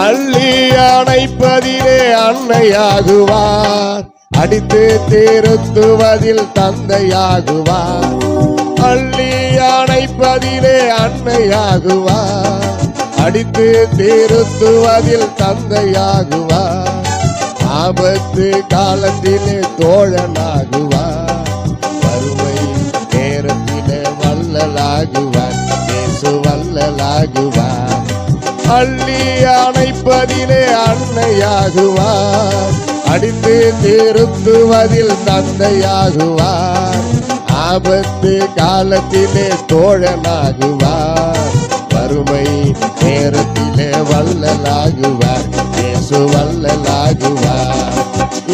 அள்ளி அணைப்பதிலே அன்னையாகுவார், அடித்து திருத்துவதில் தந்தையாகுவார். அள்ளி அணைப்பதிலே அன்னையாகுவார், அடித்து திருத்துவதில் தந்தையாகுவார். ஆபத்து காலத்திலே தோழனாகுவார், வறுமை நேரத்திலே வல்லலாகுவார். இயேசு வல்லலாகுவார். அள்ளி அணைப்பதிலே அன்னையாகுவார், அடித்து திருத்துவதில் தந்தையாகுவார். ஆபத்து காலத்திலே தோழனாகுவார், வறுமை நேரத்திலே வல்லலாகுவார். இயேசு வல்லலாகுவார்.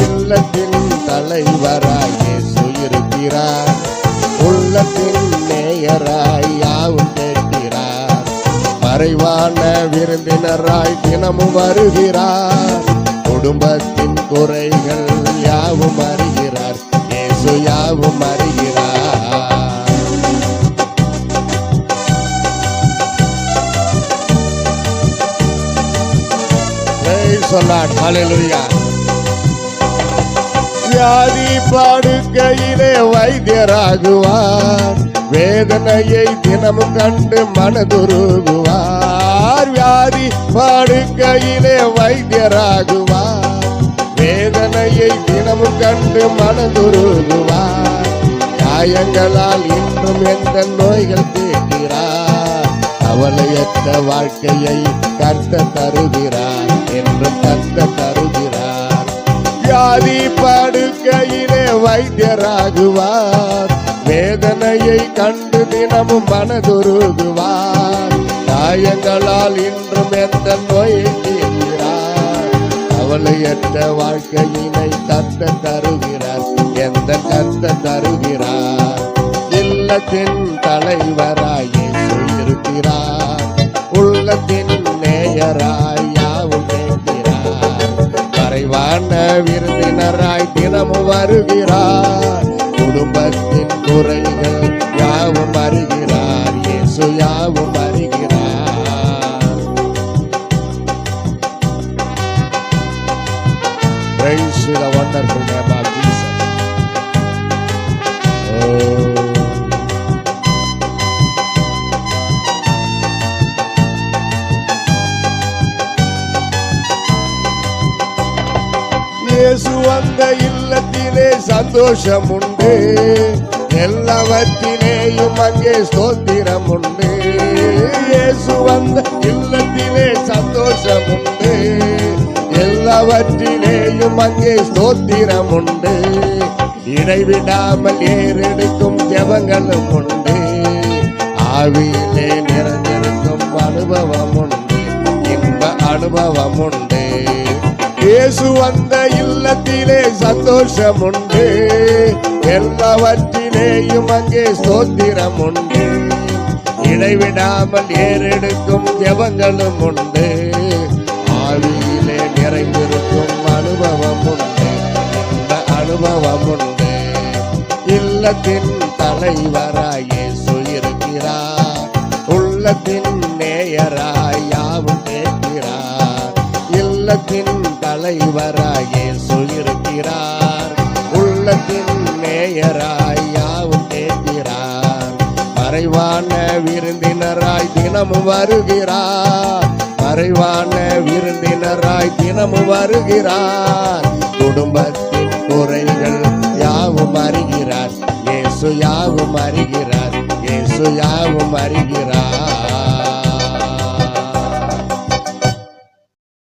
இல்லத்தின் தலைவராய் இயேசு இருக்கிறார், உள்ளத்தின் நேயராய் யாவும் கேட்கிறார். மறைவான விருந்தினராய் தினமும் வருகிறார், குடும்பத்தின் குறைகள் யாவும் அறிகிறார். இயேசு யாவும் அறிகிறார். வியாதி படுக்கையிலே வைத்தியராகுவார், வேதனையை தினமும் கண்டு மனதுருகுவார். வியாதி படுக்கையிலே வைத்தியராகுவார், வேதனையை தினமும் கண்டு மனதுருகுவார். காயங்களால் இன்றும் எந்த நோய்கள் தீர்க்கிறார், கவலையற்ற வாழ்க்கையை கர்த்தர் தருகிறார், என்றும் கர்த்தர் தருகிறார். வியாதி படுக்கையிலே வைத்தியராகுவார், வேதனையை கண்டு தினமும் மனதுருகுவார். காயங்களால் இன்றும் எந்த நோயை தீர்க்கிறார், கவலையற்ற வாழ்க்கையினை கர்த்தர் தருகிறார், எந்த கர்த்தர் தருகிறார். இல்லத்தின் தலைவராய் இயேசு இருக்கிறார், உள்ளத்தின் நேயராய் யாவும் கேட்கிறார். மறைவான விருந்தினராய் தினமும் வருகிறார், குடும்பத்தின் குறைகள் யாவும் அறிகிறார். இயேசு யாவும் அறிகிறார். Praise the wonderful name of Jesus. இயேசு வந்த இல்லத்திலே சந்தோஷம் உண்டு, எல்லாவற்றிலேயும் அங்கே ஸ்தோத்திரம் உண்டு. இயேசு வந்த இல்லத்திலே சந்தோஷம் உண்டு, எல்லாவற்றிலேயும் அங்கே ஸ்தோத்திரம் உண்டு. இடைவிடாமல் ஏறெடுக்கும் ஜெபங்களும் உண்டு, ஆவியிலே நிறைந்திருக்கும் அனுபவம் உண்டு, இன்ப அனுபவம் உண்டு. இயேசு வந்த இல்லத்திலே சந்தோஷம் உண்டு, எல்லாவற்றிலேயும் அங்கே ஸ்தோத்திரம் உண்டு. இடைவிடாமல் ஏறெடுக்கும் ஜெபங்களும் உண்டு, ஆவியிலே நிறைந்திருக்கும் அனுபவம் உண்டு, இந்த அனுபவம் உண்டு. இல்லத்தின் தலைவராய் இயேசு இருக்கிறார், உள்ளத்தின் நேயராய் யாவும் கேட்கிறார். இல்லத்தின் தலைவராய் இயேசு இருக்கிறார், உள்ளத்தின் நேயராய் யாவும் கேட்கிறார். மறைவான விருந்தினராய் தினமும் வருகிறார், மறைவான விருந்தினராய் தினமும் வருகிறார். குடும்பத்தின் குறைகள் யாவும் அறிகிறார். இயேசு யாவும் அறிகிறார். இயேசு யாவும் அறிகிறார்.